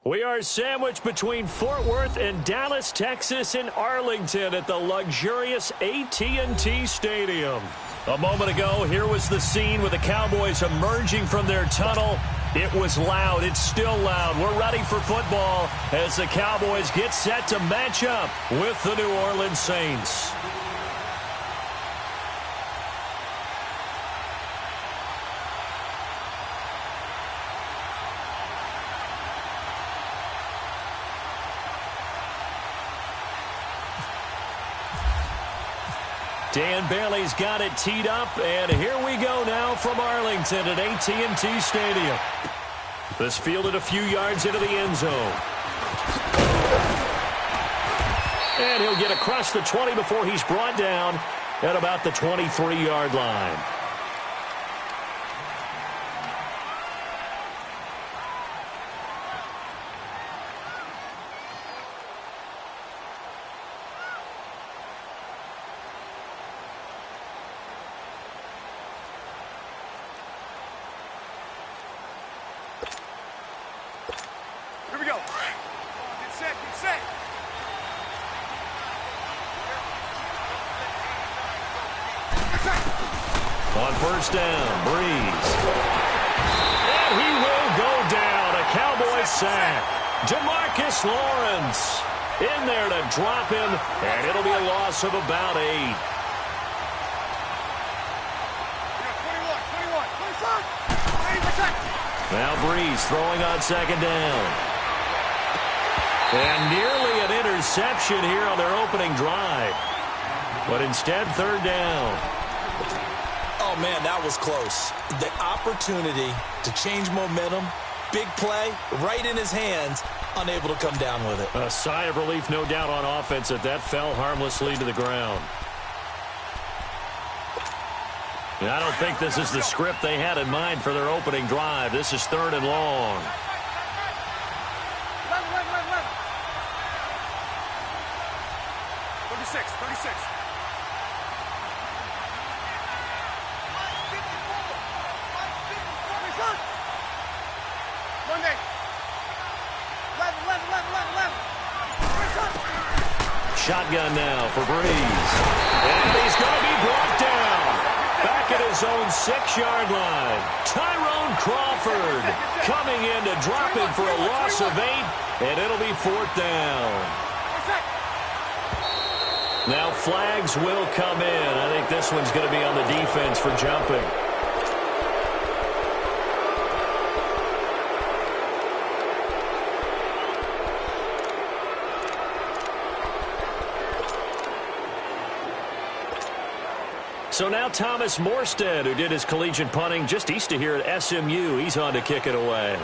We are sandwiched between Fort Worth and Dallas, Texas, in Arlington at the luxurious AT&T Stadium. A moment ago, here was the scene with the Cowboys emerging from their tunnel. It was loud. It's still loud. We're ready for football as the Cowboys get set to match up with the New Orleans Saints. Dan Bailey's got it teed up, and here we go now from Arlington at AT&T Stadium. This fielded a few yards into the end zone. And he'll get across the 20 before he's brought down at about the 23-yard line. On first down, Breeze. And he will go down. A Cowboys sack. Demarcus Lawrence in there to drop him, and it'll be a loss of about 8. Now Breeze throwing on second down. And nearly an interception here on their opening drive. But instead, third down. Oh, man, that was close. The opportunity to change momentum, big play, right in his hands, unable to come down with it. A sigh of relief, no doubt, on offense that fell harmlessly to the ground. And I don't think this is the script they had in mind for their opening drive. This is third and long. Shotgun now for Breeze. And he's going to be brought down. Back at his own 6-yard line. Tyrone Crawford coming in to drop it for a loss of 8. And it'll be fourth down. Now flags will come in. I think this one's going to be on the defense for jumping. So now Thomas Morstead, who did his collegiate punting just east of here at SMU, he's on to kick it away.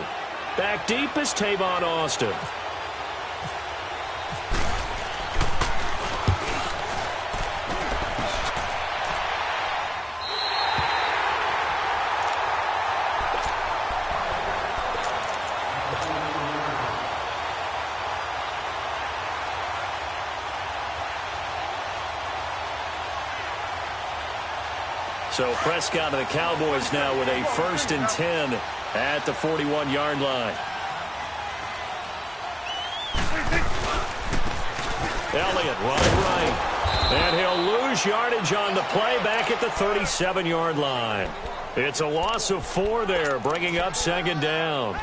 Back deep is Tavon Austin. So Prescott and the Cowboys now with a 1st and 10 at the 41-yard line. Elliott running right. And he'll lose yardage on the play back at the 37-yard line. It's a loss of 4 there, bringing up second down.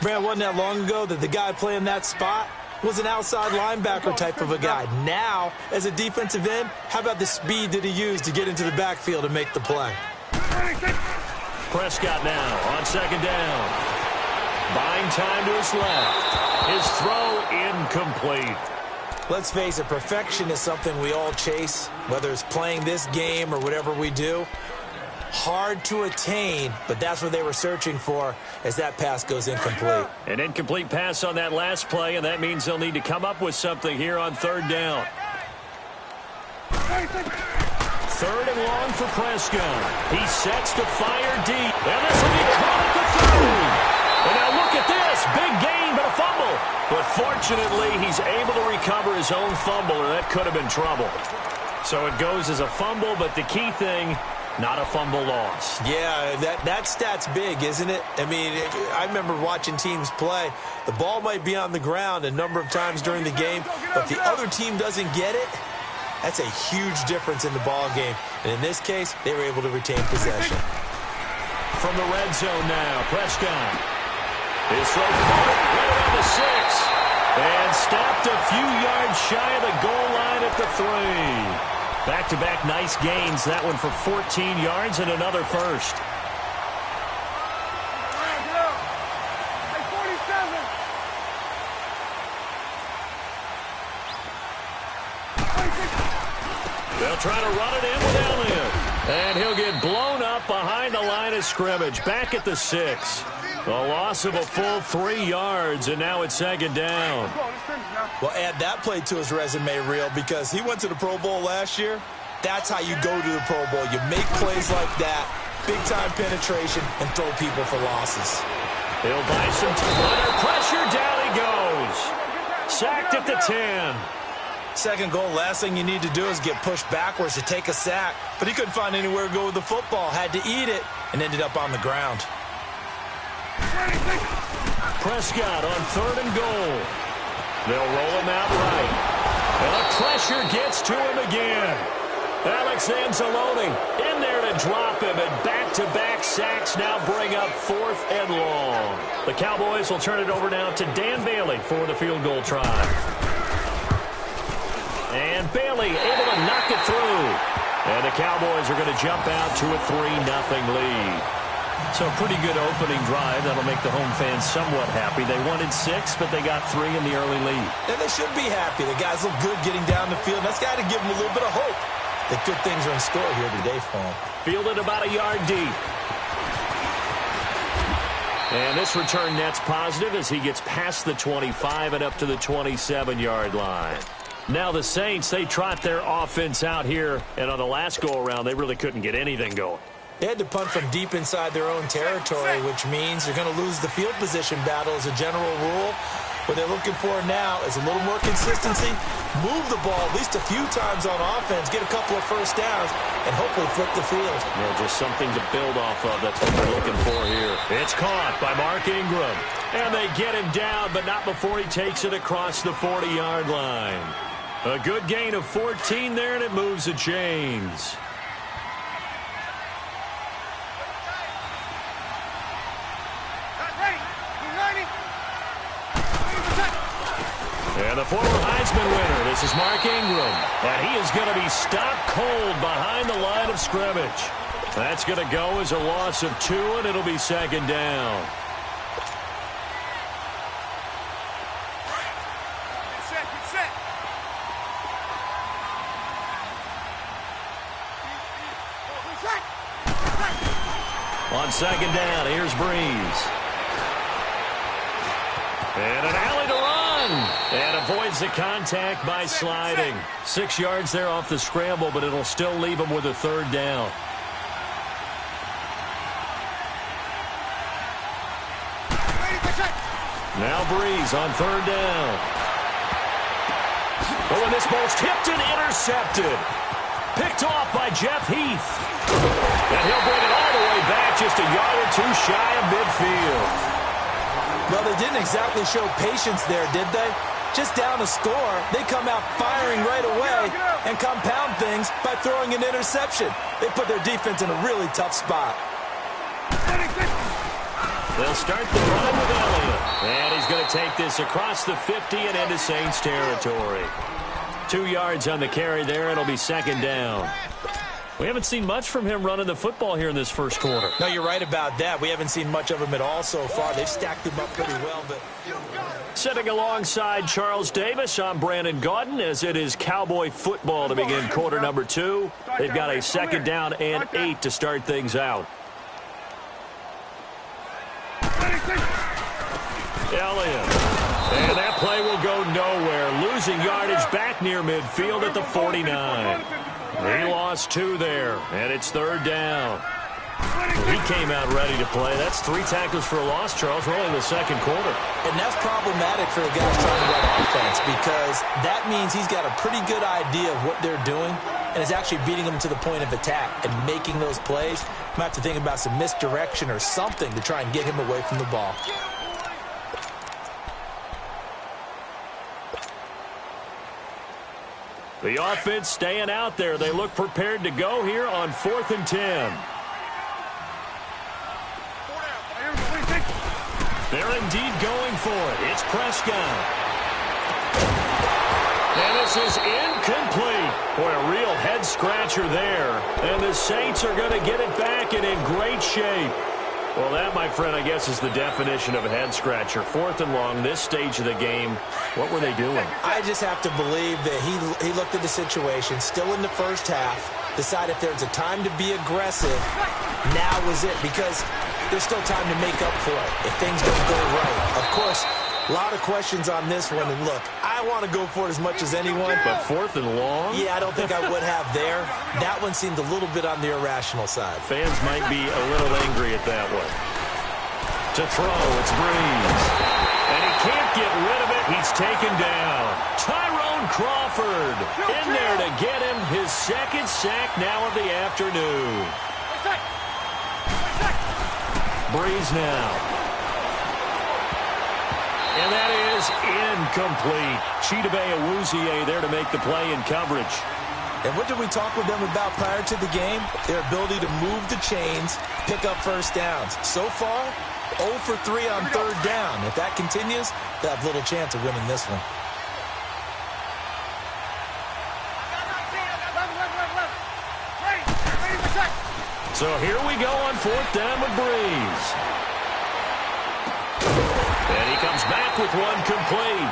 Brad, wasn't that long ago that the guy playing that spot was an outside linebacker type of a guy. Now, as a defensive end, how about the speed that he used to get into the backfield and make the play? Prescott now on second down. Buying time to his left. His throw incomplete. Let's face it, perfection is something we all chase, whether it's playing this game or whatever we do. Hard to attain, but that's what they were searching for as that pass goes incomplete. An incomplete pass on that last play, and that means they'll need to come up with something here on third down. Third and long for Prescott. He sets to fire deep, and this will be caught at the 30. And now look at this, big gain, but a fumble. But fortunately, he's able to recover his own fumble, or that could have been trouble. So it goes as a fumble, but the key thing, not a fumble loss. Yeah, that stat's big, isn't it? I mean, I remember watching teams play. The ball might be on the ground a number of times during the game, but if the other team doesn't get it, that's a huge difference in the ball game. And in this case, they were able to retain possession. From the red zone now, Prescott. His throw right around the 6. And stopped a few yards shy of the goal line at the 3. Back-to-back nice gains. That one for 14 yards and another first. They'll try to run it in with Elliott. And he'll get blown up behind the line of scrimmage. Back at the 6. A loss of a full 3 yards, and now it's second down. Well, add that play to his resume reel because he went to the Pro Bowl last year. That's how you go to the Pro Bowl. You make plays like that, big-time penetration, and throw people for losses. He'll buy some time. Under pressure, down he goes. Sacked at the 10. Second goal, last thing you need to do is get pushed backwards to take a sack. But he couldn't find anywhere to go with the football, had to eat it, and ended up on the ground. Prescott on 3rd and goal. They'll roll him out right. And the pressure gets to him again. Alex Anzalone in there to drop him, and back-to-back sacks now bring up 4th and long. The Cowboys will turn it over now to Dan Bailey for the field goal try. And Bailey able to knock it through. And the Cowboys are going to jump out to a 3-0 lead. So a pretty good opening drive. That'll make the home fans somewhat happy. They wanted 6, but they got 3 in the early lead. And they should be happy. The guys look good getting down the field. That's got to give them a little bit of hope that good things are in store here today for them. Fielded about a yard deep. And this return net's positive as he gets past the 25 and up to the 27-yard line. Now the Saints, they trot their offense out here. And on the last go-around, they really couldn't get anything going. They had to punt from deep inside their own territory, which means they're going to lose the field position battle as a general rule. What they're looking for now is a little more consistency, move the ball at least a few times on offense, get a couple of first downs, and hopefully flip the field. Yeah, just something to build off of. That's what they're looking for here. It's caught by Mark Ingram. And they get him down, but not before he takes it across the 40-yard line. A good gain of 14 there, and it moves the chains. And the former Heisman winner, this is Mark Ingram. And he is going to be stopped cold behind the line of scrimmage. That's going to go as a loss of 2, and it'll be second down. On second down, here's Breeze. And an alley to run. And avoids the contact by sliding. 6 yards there off the scramble, but it'll still leave him with a 3rd down. Now Breeze on 3rd down. Oh, and this ball's tipped and intercepted. Picked off by Jeff Heath. And he'll bring it all the way back just a yard or 2 shy of midfield. Well, they didn't exactly show patience there, did they? Just down a score, they come out firing right away and compound things by throwing an interception. They put their defense in a really tough spot. They'll start the drive with Elliott. And he's going to take this across the 50 and into Saints territory. 2 yards on the carry there. It'll be second down. We haven't seen much from him running the football here in this first quarter. No, you're right about that. We haven't seen much of him at all so far. They've stacked him up pretty well. But sitting alongside Charles Davis, I'm Brandon Gaudin, as it is Cowboy football to begin quarter number 2. They've got a second down and 8 to start things out. Elliott. And that play will go nowhere. Losing yardage back near midfield at the 49. He lost 2 there, and it's 3rd down. He came out ready to play. That's 3 tackles for a loss, Charles. We're only in the second quarter. And that's problematic for the guys trying to run offense because that means he's got a pretty good idea of what they're doing. and is actually beating them to the point of attack and making those plays. Might have to think about some misdirection or something to try and get him away from the ball. The offense staying out there. They look prepared to go here on 4th and 10. They're indeed going for it. It's Prescott. And this is incomplete. Boy, a real head-scratcher there. And the Saints are going to get it back and in great shape. Well, that, my friend, I guess is the definition of a head-scratcher. 4th and long, this stage of the game. What were they doing? I just have to believe that he looked at the situation, still in the first half, decided if there's a time to be aggressive, now was it, because there's still time to make up for it if things don't go right. Of course, a lot of questions on this one, and look, I want to go for it as much as anyone. But 4th and long? Yeah, I don't think I would have there. That one seemed a little bit on the irrational side. Fans might be a little angry at that one. To throw, it's Breeze. And he can't get rid of it. He's taken down. Tyrone Crawford in there to get him his second sack now of the afternoon. Breeze now. And that is incomplete. Chidobe Awuzie there to make the play in coverage. And what did we talk with them about prior to the game? Their ability to move the chains, pick up first downs. So far, 0 for 3 on 3rd down. If that continues, they'll have little chance of winning this one. So here we go on 4th down with Breeze. And he comes back with one complete.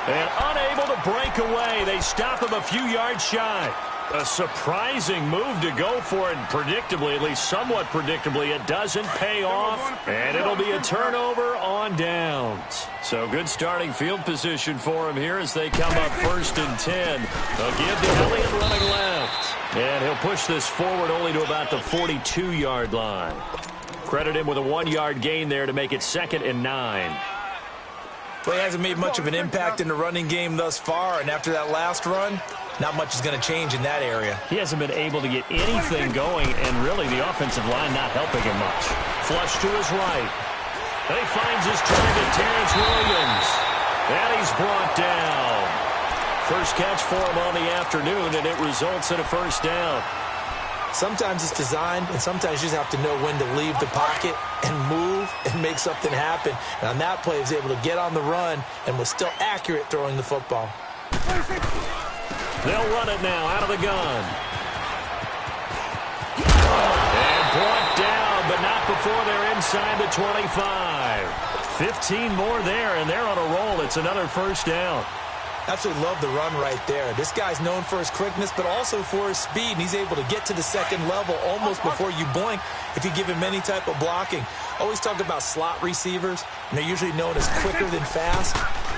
And unable to break away. They stop him a few yards shy. A surprising move to go for it. Predictably, at least somewhat predictably, it doesn't pay off. And it'll be a turnover on downs. So good starting field position for him here as they come up 1st and 10. They'll give to Elliott running left. And he'll push this forward only to about the 42-yard line. Credit him with a 1-yard gain there to make it 2nd and 9. Well, he hasn't made much of an impact in the running game thus far, and after that last run, not much is going to change in that area. He hasn't been able to get anything going, and really the offensive line not helping him much. Flush to his right. And he finds his target, Terrence Williams. And he's brought down. First catch for him on the afternoon, and it results in a first down. Sometimes it's designed, and sometimes you just have to know when to leave the pocket and move and make something happen. And on that play, he was able to get on the run and was still accurate throwing the football. They'll run it now out of the gun. And brought down, but not before they're inside the 25. 15 more there, and they're on a roll. It's another first down. Absolutely love the run right there. This guy's known for his quickness, but also for his speed. And he's able to get to the second level almost before you blink if you give him any type of blocking. Always talk about slot receivers, and they're usually known as quicker than fast.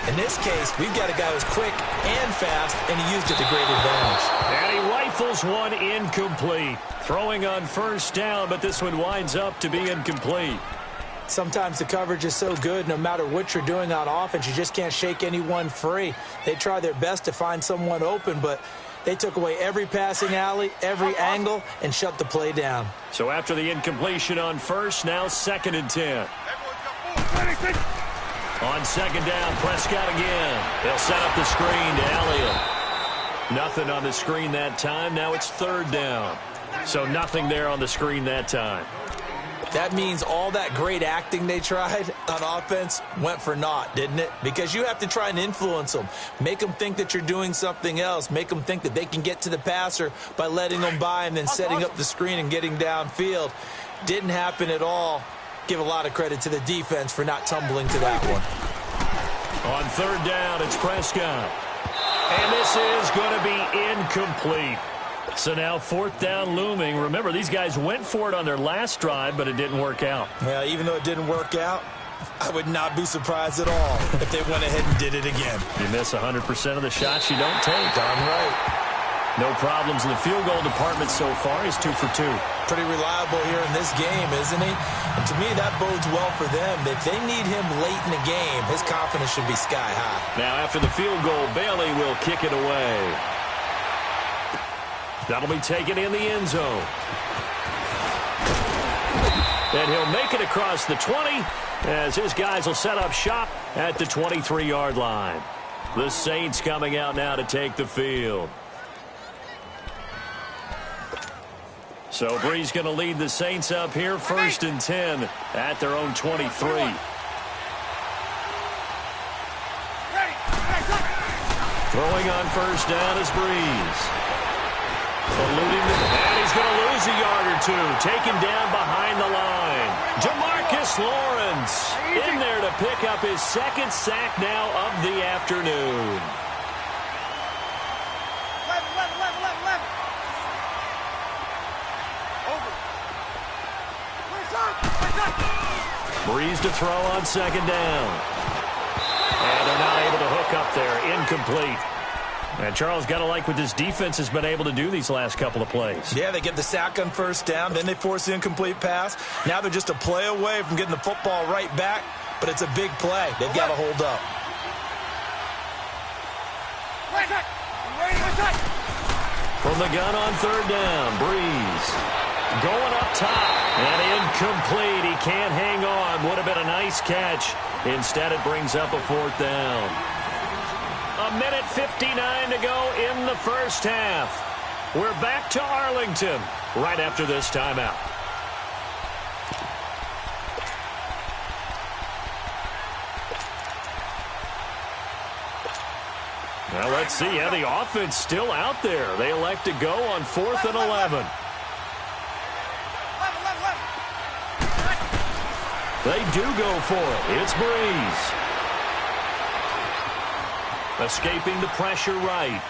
In this case, we've got a guy who's quick and fast, and he used it to great advantage. And he rifles one incomplete. Throwing on first down, but this one winds up to be incomplete. Sometimes the coverage is so good, no matter what you're doing on offense, you just can't shake anyone free. They try their best to find someone open, but they took away every passing alley, every angle, and shut the play down. So after the incompletion on first, now 2nd and 10. On 2nd down, Prescott again. They'll set up the screen to Elliott. Nothing on the screen that time. Now it's 3rd down. So nothing there on the screen that time. That means all that great acting they tried on offense went for naught, didn't it? Because you have to try and influence them. Make them think that you're doing something else. Make them think that they can get to the passer by letting them by and then setting up the screen and getting downfield. Didn't happen at all. Give a lot of credit to the defense for not tumbling to that one. On 3rd down, it's Prescott. And this is going to be incomplete. So now 4th down looming. Remember, these guys went for it on their last drive, but it didn't work out. Well, even though it didn't work out, I would not be surprised at all if they went ahead and did it again. You miss 100% of the shots you don't take. Darn right. No problems in the field goal department so far. He's 2 for 2. Pretty reliable here in this game, isn't he? And to me, that bodes well for them. If they need him late in the game, his confidence should be sky high. Now, after the field goal, Bailey will kick it away. That'll be taken in the end zone. And he'll make it across the 20 as his guys will set up shop at the 23-yard line. The Saints coming out now to take the field. So Bree's going to lead the Saints up here, 1st and 10 at their own 23. Throwing on 1st down is Breeze. And he's going to lose a yard or two. Taken down behind the line. Jamarcus Lawrence in there to pick up his 2nd sack now of the afternoon. Breeze to throw on 2nd down. And they're not able to hook up there. Incomplete. And Charles, got to like what this defense has been able to do these last couple of plays. Yeah, they get the sack on 1st down, then they force the incomplete pass. Now they're just a play away from getting the football right back, but it's a big play. They've got to hold up. From the gun on 3rd down, Breeze going up top and incomplete. He can't hang on. Would have been a nice catch. Instead, it brings up a 4th down. A minute 59 to go in the 1st half. We're back to Arlington right after this timeout. Now let's see how the offense still out there. They elect to go on 4th and 11. They do go for it. It's Breeze. Escaping the pressure right.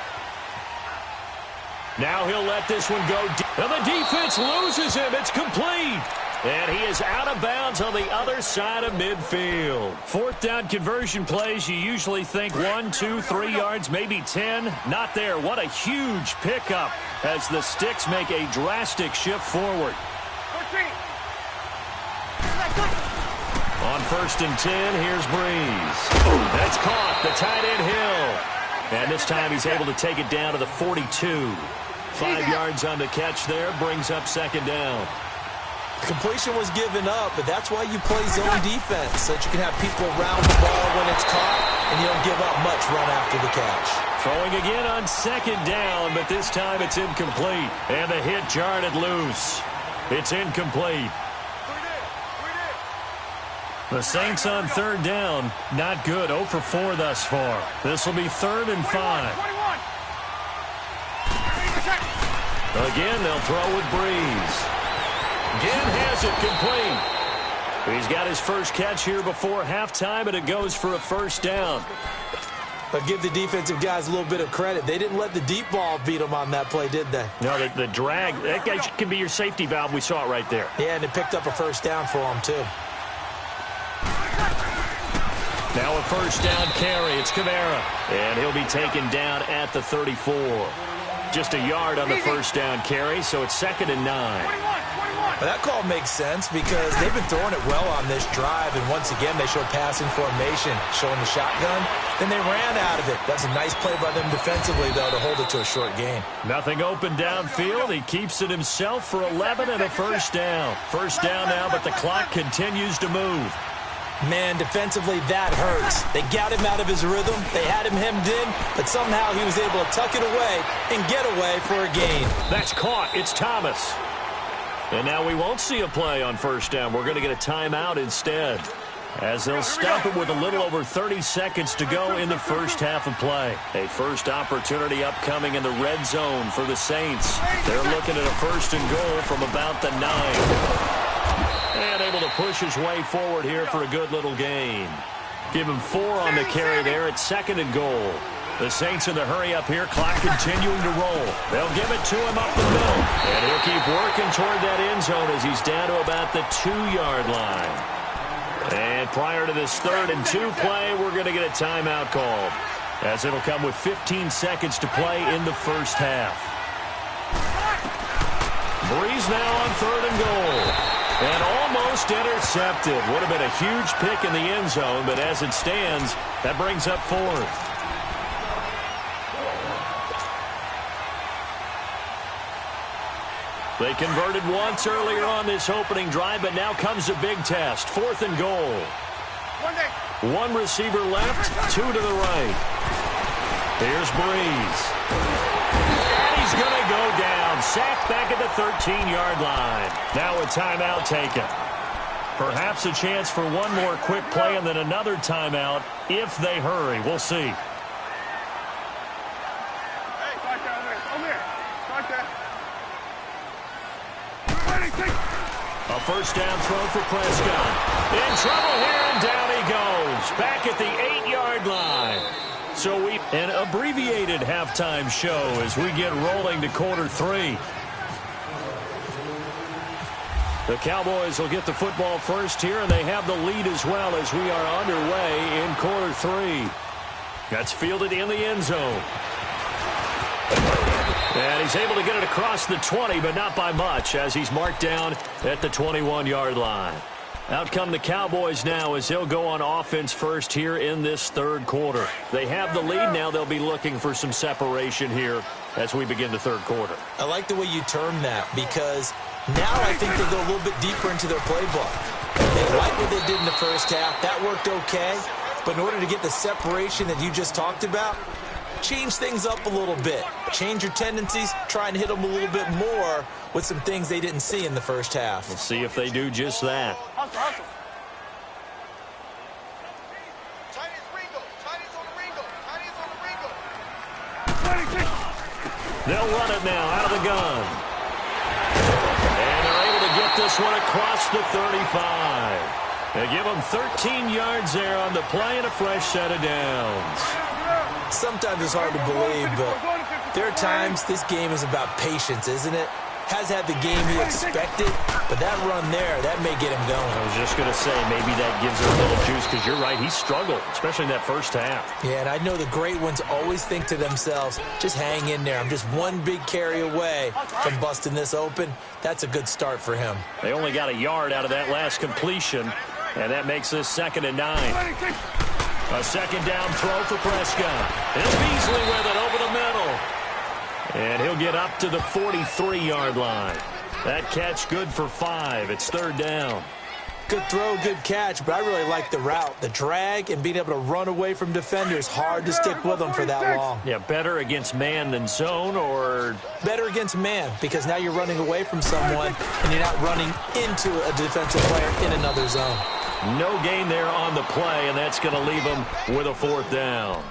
Now he'll let this one go deep. And the defense loses him. It's complete. And he is out of bounds on the other side of midfield. 4th down conversion plays, you usually think 1, 2, 3 yards, maybe 10. Not there. What a huge pickup as the Sticks make a drastic shift forward. On 1st and 10, here's Breeze. That's caught. The tight end Hill. And this time he's able to take it down to the 42. 5 yards on the catch there. Brings up 2nd down. Completion was given up, but that's why you play zone defense, so that you can have people around the ball when it's caught, and you don't give up much run after the catch. Throwing again on 2nd down, but this time it's incomplete. And the hit jarred it loose. It's incomplete. The Saints on 3rd down, not good. 0 for 4 thus far. This will be 3rd and 5. Again, they'll throw with Breeze. Again has it complete. He's got his first catch here before halftime, and it goes for a 1st down. But give the defensive guys a little bit of credit. They didn't let the deep ball beat them on that play, did they? No, the drag, that guy can be your safety valve. We saw it right there. Yeah, and it picked up a 1st down for them, too. Now a 1st down carry. It's Kamara. And he'll be taken down at the 34. Just a yard on the 1st down carry, so it's 2nd and 9. Well, that call makes sense because they've been throwing it well on this drive, and once again they show passing formation, showing the shotgun. Then they ran out of it. That's a nice play by them defensively, though, to hold it to a short gain. Nothing open downfield. He keeps it himself for 11 and a 1st down. 1st down now, but the clock continues to move. Man, defensively, that hurts. They got him out of his rhythm. They had him hemmed in, but somehow he was able to tuck it away and get away for a gain. That's caught. It's Thomas. And now we won't see a play on 1st down. We're going to get a timeout instead, as they'll stop it with a little over 30 seconds to go in the 1st half of play. A first opportunity upcoming in the red zone for the Saints. They're looking at a 1st and goal from about the 9. And able to push his way forward here for a good little gain. Give him 4 on the carry there at 2nd and goal. The Saints in the hurry up here, clock continuing to roll. They'll give it to him up the middle. And he'll keep working toward that end zone as he's down to about the 2-yard line. And prior to this 3rd and 2 play, we're going to get a timeout called, as it'll come with 15 seconds to play in the 1st half. Breeze now on 3rd and goal. And almost intercepted. Would have been a huge pick in the end zone, but as it stands, that brings up 4th. They converted once earlier on this opening drive, but now comes a big test. 4th and goal. One receiver left, 2 to the right. Here's Breeze. And he's going to go down. Sacked back at the 13-yard line. Now a timeout taken. Perhaps a chance for one more quick play and then another timeout if they hurry. We'll see. A first down throw for Prescott. In trouble here, and down he goes. Back at the 8-yard line. So an abbreviated halftime show as we get rolling to quarter 3. The Cowboys will get the football first here, and they have the lead as well as we are underway in quarter 3. That's fielded in the end zone. And he's able to get it across the 20, but not by much, as he's marked down at the 21-yard line. Out come the Cowboys now as they'll go on offense first here in this third quarter. They have the lead. Now they'll be looking for some separation here as we begin the third quarter. I like the way you term that, because now I think they go a little bit deeper into their playbook. They like what they did in the first half. That worked okay. But in order to get the separation that you just talked about, change things up a little bit. Change your tendencies. Try and hit them a little bit more with some things they didn't see in the first half. We'll see if they do just that. They'll run it now out of the gun. And they're able to get this one across the 35. They give them 13 yards there on the play and a fresh set of downs. Sometimes it's hard to believe, but there are times this game is about patience, isn't it? Has had the game he expected, but that run there, that may get him going. I was just going to say, maybe that gives him a little juice, because you're right, he struggled, especially in that first half. Yeah, and I know the great ones always think to themselves, just hang in there. I'm just one big carry away from busting this open. That's a good start for him. They only got a yard out of that last completion, and that makes this 2nd and 9. A second down throw for Prescott. And Beasley with it over the middle. And he'll get up to the 43-yard line. That catch good for 5. It's 3rd down. Good throw, good catch, but I really like the route. The drag and being able to run away from defenders. Hard to stick with them for that long. Yeah, better against man than zone, or? Better against man, because now you're running away from someone and you're not running into a defensive player in another zone. No gain there on the play, and that's going to leave them with a 4th down.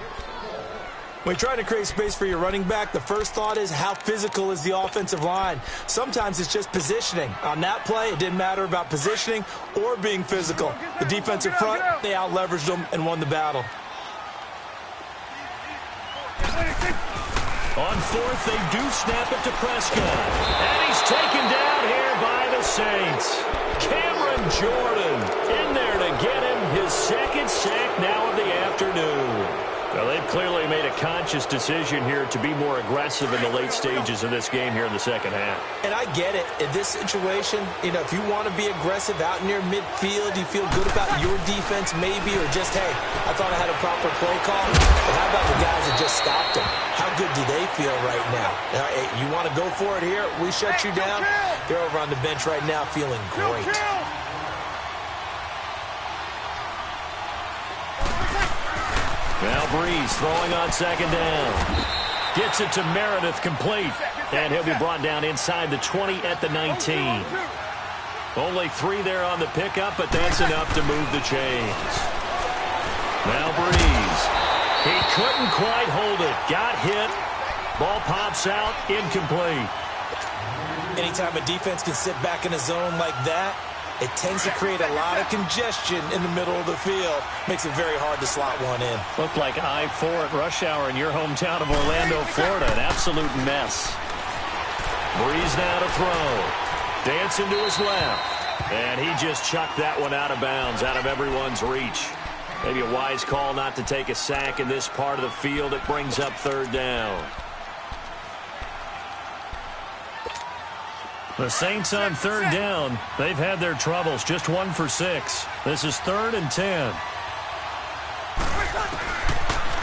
When you're trying to create space for your running back, the first thought is how physical is the offensive line. Sometimes it's just positioning. On that play, it didn't matter about positioning or being physical. The defensive front, they out-leveraged them and won the battle. On 4th, they do snap it to Prescott. And he's taken down here by the Saints. Cameron Jordan in there to get him his 2nd sack now of the afternoon. Well, they've clearly made a conscious decision here to be more aggressive in the late stages of this game here in the second half. And I get it. In this situation, if you want to be aggressive out near midfield, you feel good about your defense maybe, or just, hey, I thought I had a proper play call. But how about the guys that just stopped them? How good do they feel right now? Hey, you want to go for it here? We shut you down. They're over on the bench right now feeling great. Now Breeze throwing on 2nd down. Gets it to Meredith complete. And he'll be brought down inside the 20 at the 19. Only 3 there on the pickup, but that's enough to move the chains. Now Breeze. He couldn't quite hold it. Got hit. Ball pops out. Incomplete. Anytime a defense can sit back in a zone like that, it tends to create a lot of congestion in the middle of the field. Makes it very hard to slot one in. Looked like I-4 at rush hour in your hometown of Orlando, Florida. An absolute mess. Breeze now to throw. Dancing to his left. And he just chucked that one out of bounds, out of everyone's reach. Maybe a wise call not to take a sack in this part of the field. It brings up 3rd down. The Saints on 3rd down. They've had their troubles. Just 1 for 6. This is 3rd and 10.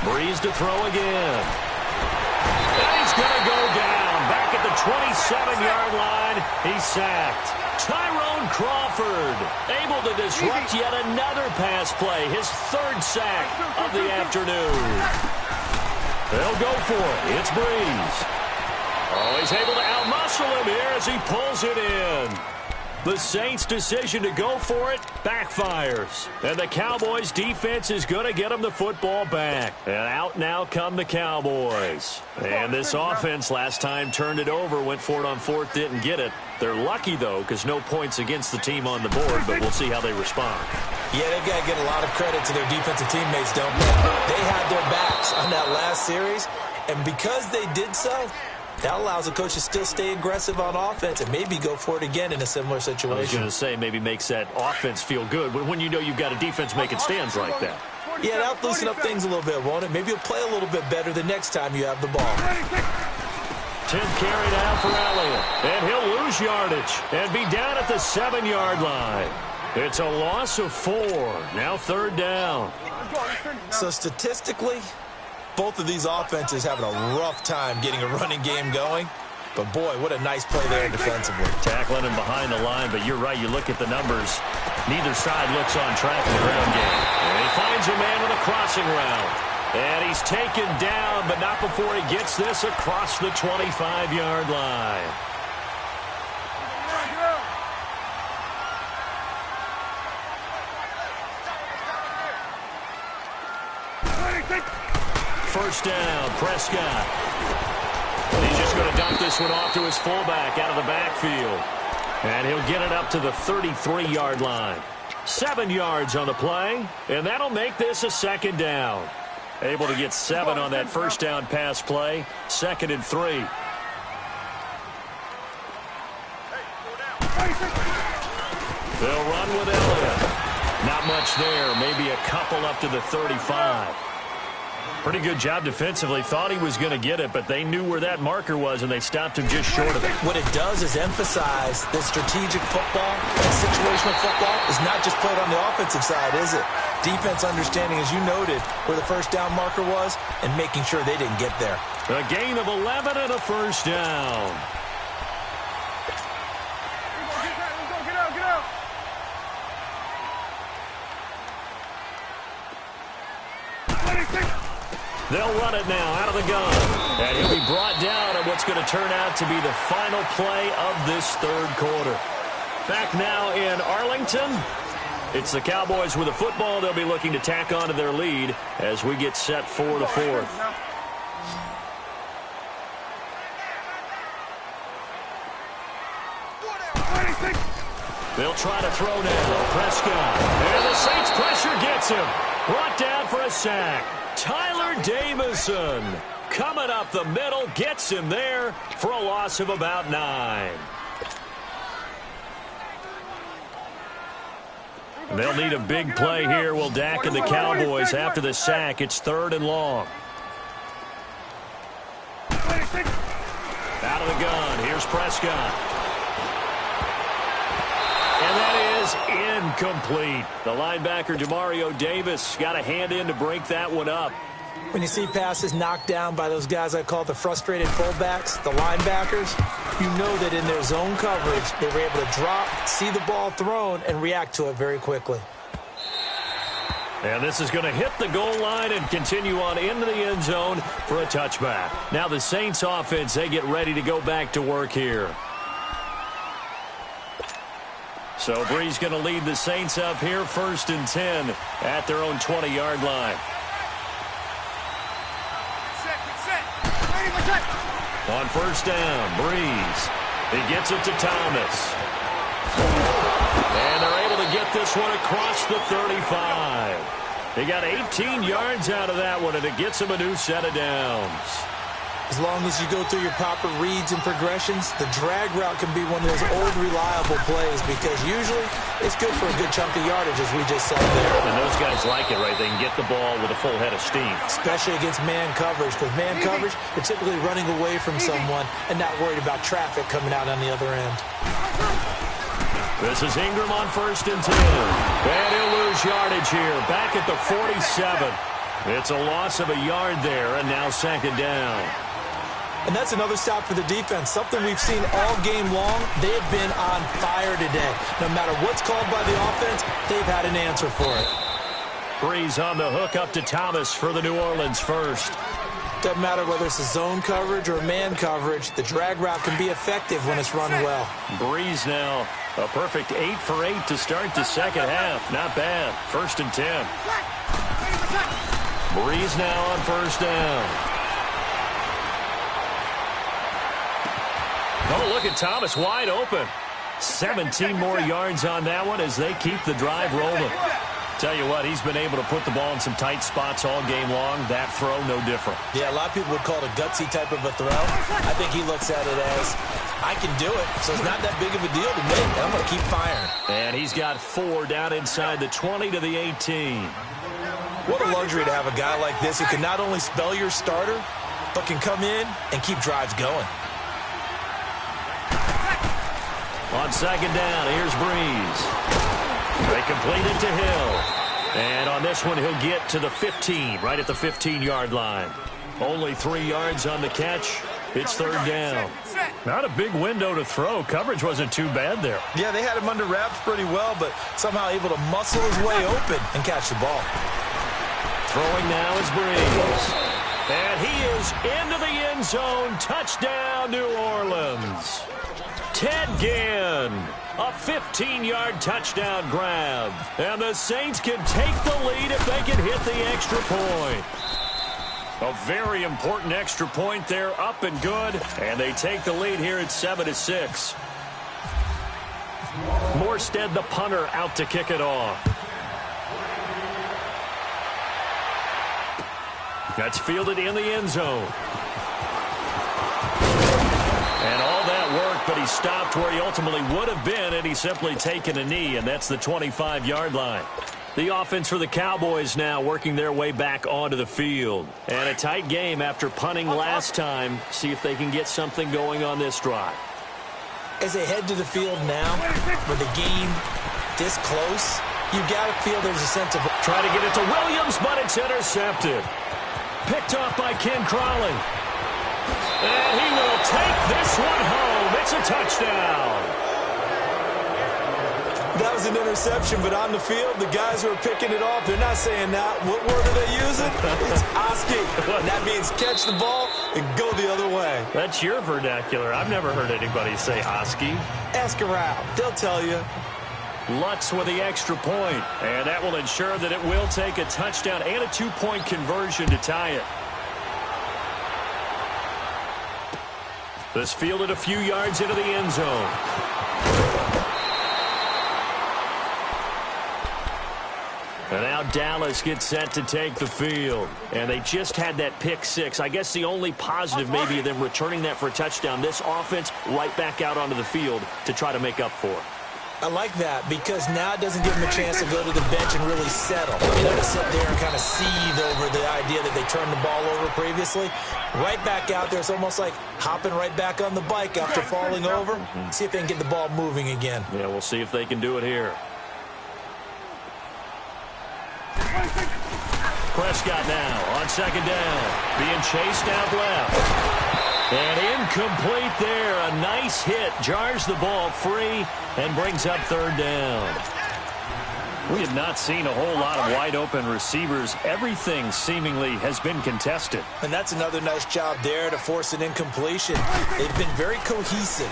Breeze to throw again. And he's going to go down. Back at the the 27-yard line. He's sacked. Tyrone Crawford able to disrupt yet another pass play. His third sack of the afternoon. They'll go for it. It's Breeze. Oh, he's able to outmuscle him here as he pulls it in. The Saints' decision to go for it backfires. And the Cowboys' defense is going to get them the football back. And out now come the Cowboys. And this offense last time turned it over, went for it on fourth, didn't get it. They're lucky, though, because no points against the team on the board, but we'll see how they respond. Yeah, they've got to get a lot of credit to their defensive teammates, don't they? They had their backs on that last series, and because they did so, that allows the coach to still stay aggressive on offense and maybe go for it again in a similar situation. I was going to say maybe makes that offense feel good when you know you've got a defense making stands like that. Yeah, that'll loosen up things a little bit, won't it? Maybe you'll play a little bit better the next time you have the ball. 10th carry down for Elliott, and he'll lose yardage and be down at the 7-yard line. It's a loss of 4. Now third down. So statistically, both of these offenses having a rough time getting a running game going. But, boy, what a nice play there defensively. Tackling him behind the line, but you're right. You look at the numbers. Neither side looks on track in the ground game. And he finds a man with a crossing route. And he's taken down, but not before he gets this across the 25-yard line. First down, Prescott. And he's just going to dump this one off to his fullback out of the backfield. And he'll get it up to the 33-yard line. 7 yards on the play, and that'll make this a second down. Able to get 7 on that first down pass play. 2nd and 3. They'll run with Elliott. Not much there. Maybe a couple up to the 35. Pretty good job defensively. Thought he was going to get it, but they knew where that marker was, and they stopped him just short of it. What it does is emphasize that strategic football and situational football is not just played on the offensive side, is it? Defense understanding, as you noted, where the first down marker was and making sure they didn't get there. A gain of 11 and a first down. They'll run it now out of the gun. And he'll be brought down on what's going to turn out to be the final play of this third quarter. Back now in Arlington. It's the Cowboys with the football. They'll be looking to tack on to their lead as we get set for the fourth. They'll try to throw now. Prescott. And the Saints pressure gets him. Brought down for a sack. Tyler Davison coming up the middle, gets him there for a loss of about 9. They'll need a big play here. Will Dak and the Cowboys after the sack. It's 3rd and long. Out of the gun. Here's Prescott. And that is incomplete. The linebacker, Demario Davis, got a hand in to break that one up. When you see passes knocked down by those guys I call the frustrated fullbacks, the linebackers, you know that in their zone coverage, they were able to drop, see the ball thrown, and react to it very quickly. And this is going to hit the goal line and continue on into the end zone for a touchback. Now the Saints offense, they get ready to go back to work here. So Breeze going to lead the Saints up here, 1st and 10 at their own 20-yard line. On first down, Breeze. He gets it to Thomas. And they're able to get this one across the 35. They got 18 yards out of that one, and it gets them a new set of downs. As long as you go through your proper reads and progressions, the drag route can be one of those old reliable plays because usually it's good for a good chunk of yardage, as we just saw there. And those guys like it, right? They can get the ball with a full head of steam. Especially against man coverage, because man coverage, they're typically running away from someone and not worried about traffic coming out on the other end. This is Ingram on 1st and 10. And he'll lose yardage here, back at the 47. It's a loss of a yard there, and now 2nd down. And that's another stop for the defense, something we've seen all game long. They have been on fire today. No matter what's called by the offense, they've had an answer for it. Breeze on the hook up to Thomas for the New Orleans first. Doesn't matter whether it's a zone coverage or man coverage, the drag route can be effective when it's run well. Breeze now, a perfect 8 for 8 to start the second half. Not bad. 1st and 10. Breeze now on 1st down. Oh, look at Thomas wide open. 17 more yards on that one as they keep the drive rolling. Tell you what, he's been able to put the ball in some tight spots all game long. That throw, no different. Yeah, a lot of people would call it a gutsy type of a throw. I think he looks at it as, I can do it, so it's not that big of a deal to me. I'm going to keep firing. And he's got 4 down inside the 20 to the 18. What a luxury to have a guy like this who can not only spell your starter, but can come in and keep drives going. On 2nd down, here's Breeze. They complete it to Hill. And on this one, he'll get to the 15, right at the 15-yard line. Only 3 yards on the catch. It's 3rd down. Not a big window to throw. Coverage wasn't too bad there. Yeah, they had him under wraps pretty well, but somehow able to muscle his way open and catch the ball. Throwing now is Breeze. And he is into the end zone. Touchdown, New Orleans. Ted Ginn, a 15-yard touchdown grab. And the Saints can take the lead if they can hit the extra point. A very important extra point there, up and good. And they take the lead here at 7-6. Morstead, the punter, out to kick it off. That's fielded in the end zone. And all that work, but he stopped where he ultimately would have been had he simply taken a knee, and that's the 25-yard line. The offense for the Cowboys now working their way back onto the field. And a tight game after punting last time. See if they can get something going on this drive. As they head to the field now, with the game this close, you've got to feel there's a sense of... Try to get it to Williams, but it's intercepted. Picked off by Ken Crawley. And he will take this one home. It's a touchdown. That was an interception, but on the field, the guys who are picking it off, they're not saying that. What word are they using? It's Oski. And that means catch the ball and go the other way. That's your vernacular. I've never heard anybody say Oski. Ask around. They'll tell you. Lutz with the extra point, and that will ensure that it will take a touchdown and a 2-point conversion to tie it. This fielded a few yards into the end zone. And now Dallas gets set to take the field. And they just had that pick six. I guess the only positive maybe of them returning that for a touchdown. This offense right back out onto the field to try to make up for it. I like that because now it doesn't give them a chance to go to the bench and really settle. You know, to sit there and kind of seethe over the idea that they turned the ball over previously. Right back out there. It's almost like hopping right back on the bike after falling over. See if they can get the ball moving again. Yeah, we'll see if they can do it here. Prescott now on 2nd down. Being chased out left. And incomplete there. A nice hit. Jars the ball free and brings up 3rd down. We have not seen a whole lot of wide-open receivers. Everything seemingly has been contested. And that's another nice job there to force an incompletion. They've been very cohesive,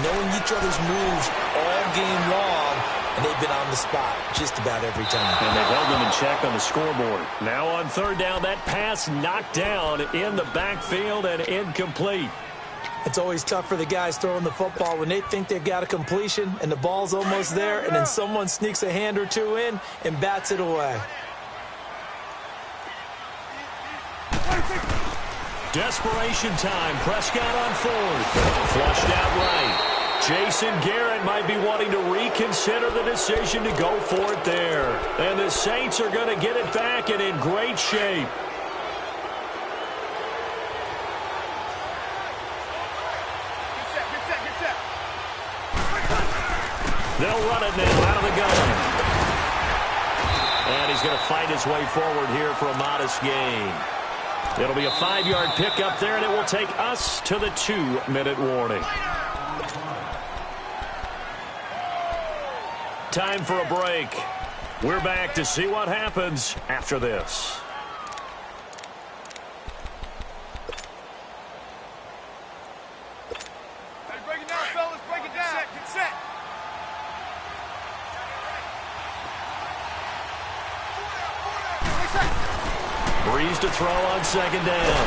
knowing each other's moves all game long, and they've been on the spot just about every time. And they've held them in check on the scoreboard. Now on 3rd down, that pass knocked down in the backfield and incomplete. It's always tough for the guys throwing the football when they think they've got a completion and the ball's almost there, and then someone sneaks a hand or two in and bats it away. Desperation time. Prescott on 4th. Flushed out right. Jason Garrett might be wanting to reconsider the decision to go for it there. And the Saints are going to get it back and in great shape. They'll run it now out of the gun. And he's going to fight his way forward here for a modest gain. It'll be a 5-yard pickup there, and it will take us to the 2-minute warning. Time for a break. We're back to see what happens after this. Hey, break it down, fellas. Break it down. Get set. Breeze to throw on second down.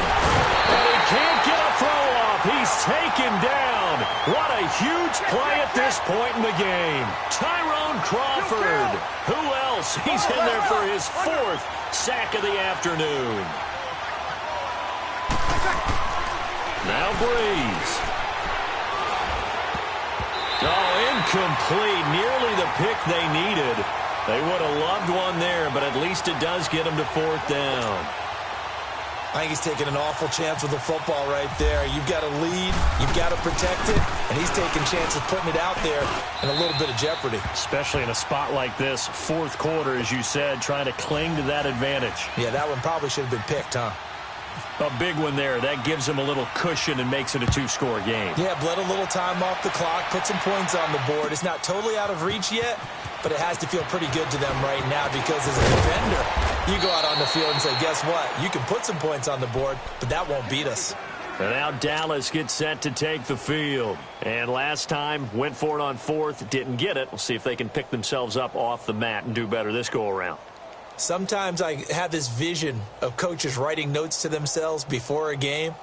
And he can't get a throw off. He's taken down. What a huge play at this point in the game. Tyrone Crawford. Who else? He's in there for his 4th sack of the afternoon. Now Breeze. Oh, incomplete. Nearly the pick they needed. They would have loved one there, but at least it does get them to 4th down. I think he's taking an awful chance with the football right there. You've got to lead, you've got to protect it, and he's taking chances putting it out there in a little bit of jeopardy. Especially in a spot like this, 4th quarter, as you said, trying to cling to that advantage. Yeah, that one probably should have been picked, huh? A big one there. That gives him a little cushion and makes it a 2-score game. Yeah, bled a little time off the clock, put some points on the board. It's not totally out of reach yet, but it has to feel pretty good to them right now because as a defender, you go out on the field and say, guess what? You can put some points on the board, but that won't beat us. And now Dallas gets set to take the field. And last time, went for it on 4th, didn't get it. We'll see if they can pick themselves up off the mat and do better this go-around. Sometimes I have this vision of coaches writing notes to themselves before a game,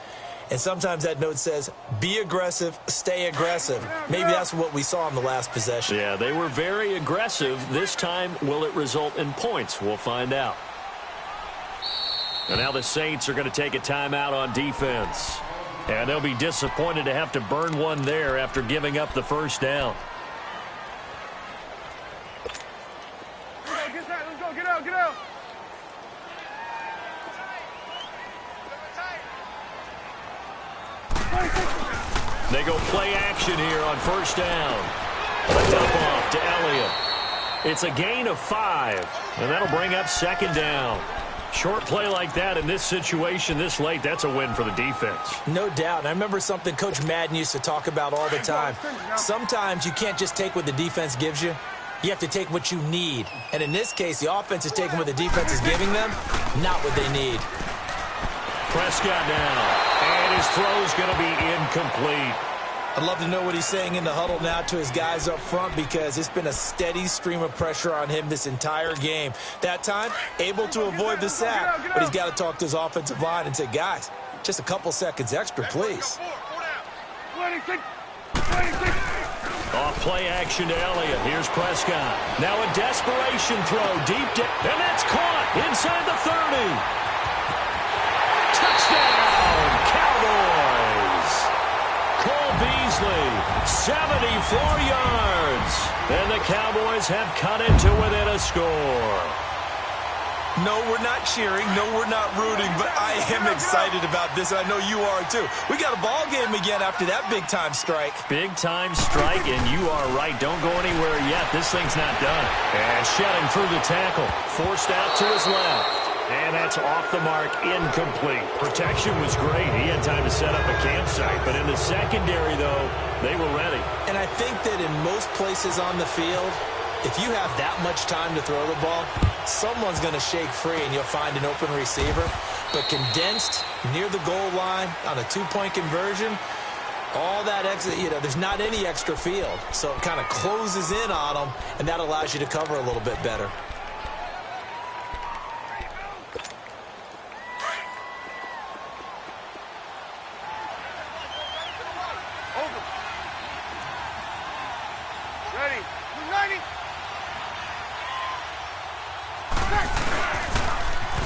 and sometimes that note says, be aggressive, stay aggressive. Maybe that's what we saw in the last possession. Yeah, they were very aggressive. This time, will it result in points? We'll find out. And now the Saints are going to take a timeout on defense. And they'll be disappointed to have to burn one there after giving up the first down. Let's go. Get out. They go play action here on first down. A dump off to Elliott. It's a gain of 5, and that'll bring up second down. Short play like that in this situation this late, that's a win for the defense. No doubt. And I remember something Coach Madden used to talk about all the time. Sometimes you can't just take what the defense gives you. You have to take what you need. And in this case, the offense is taking what the defense is giving them, not what they need. Prescott now. And his throw's going to be incomplete. I'd love to know what he's saying in the huddle now to his guys up front because it's been a steady stream of pressure on him this entire game. That time, able to avoid the sack, but he's got to talk to his offensive line and say, guys, just a couple seconds extra, please. Off play action to Elliott. Here's Prescott. Now a desperation throw deep down. And that's caught inside the 30. Touchdown, Cowboys. Cole Beasley, 74 yards. And the Cowboys have cut into within a score. No, we're not cheering. No, we're not rooting, but I am excited about this. I know you are, too. We got a ball game again after that big-time strike. Big-time strike, and you are right. Don't go anywhere yet. This thing's not done. And shedding through the tackle. Forced out to his left. And that's off the mark, incomplete. Protection was great. He had time to set up a campsite. But in the secondary, though, they were ready. And I think that in most places on the field, if you have that much time to throw the ball, someone's going to shake free and you'll find an open receiver. But condensed near the goal line on a 2-point conversion, all that exit, there's not any extra field. So it kind of closes in on them, and that allows you to cover a little bit better.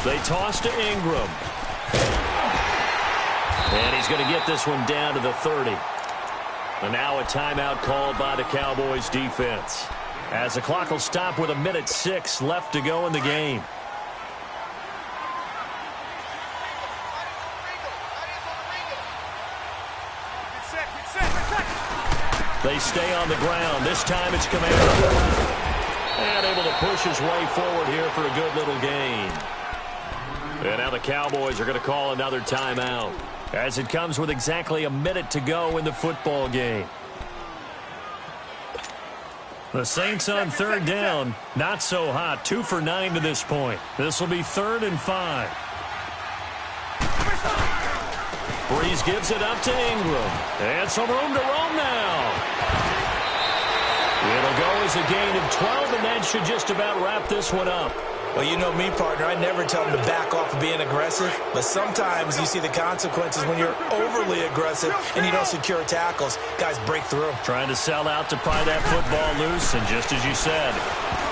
They toss to Ingram. And he's going to get this one down to the 30. And now a timeout called by the Cowboys defense. As the clock will stop with 1:06 left to go in the game. They stay on the ground. This time it's Kamara. And able to push his way forward here for a good little gain. And now the Cowboys are going to call another timeout, as it comes with exactly a minute to go in the football game. The Saints on third down, not so hot. 2 for 9 to this point. This will be 3rd and 5. Breeze gives it up to Ingram. And some room to roam now. It'll go as a gain of 12, and that should just about wrap this one up. Well, you know me, partner. I never tell them to back off of being aggressive, but sometimes you see the consequences when you're overly aggressive and you don't secure tackles. Guys break through. Trying to sell out to pry that football loose, and just as you said,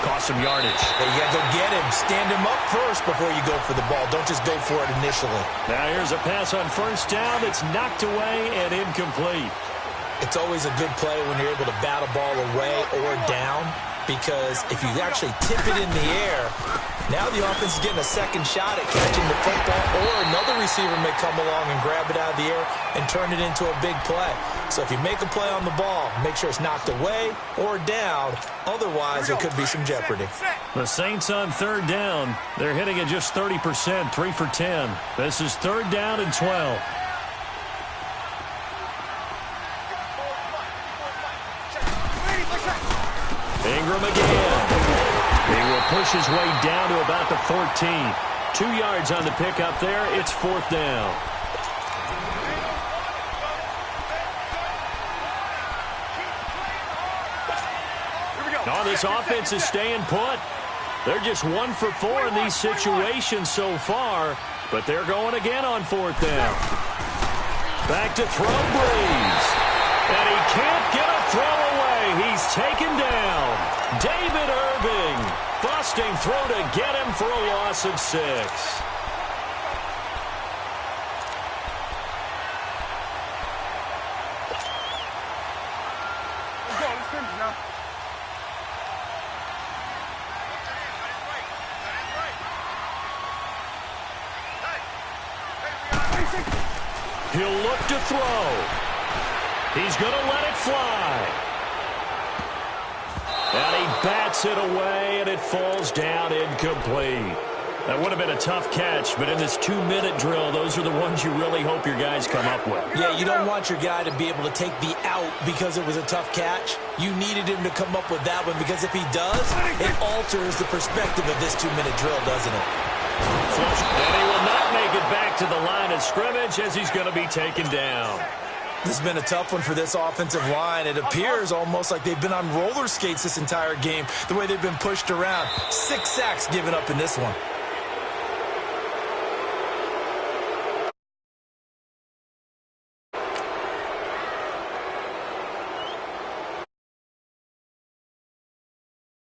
cost some yardage. Yeah, you got to go get him. Stand him up first before you go for the ball. Don't just go for it initially. Now here's a pass on first down that's knocked away and incomplete. It's always a good play when you're able to bat a ball away or down, because if you actually tip it in the air, now the offense is getting a second shot at catching the football, or another receiver may come along and grab it out of the air and turn it into a big play. So if you make a play on the ball, make sure it's knocked away or down. Otherwise, there could be some jeopardy. The Saints on third down. They're hitting at just 30%, 3 for 10. This is 3rd down and 12. Ingram again. He will push his way down to about the 14. 2 yards on the pickup there. It's 4th down. Oh, this offense is staying put. They're just 1 for 4 in these situations so far, but they're going again on 4th down. Back to throw Breeze. And he can't get a throw away. He's taken down. David Irving, busting through to get him for a loss of 6. He'll look to throw. He's going to let it fly. And he bats it away, and it falls down incomplete. That would have been a tough catch, but in this 2-minute drill, those are the ones you really hope your guys come up with. Yeah, you don't want your guy to be able to take the out because it was a tough catch. You needed him to come up with that one, because if he does, it alters the perspective of this 2-minute drill, doesn't it? And he will not make it back to the line of scrimmage as he's going to be taken down. This has been a tough one for this offensive line. It appears almost like they've been on roller skates this entire game, the way they've been pushed around. 6 sacks given up in this one.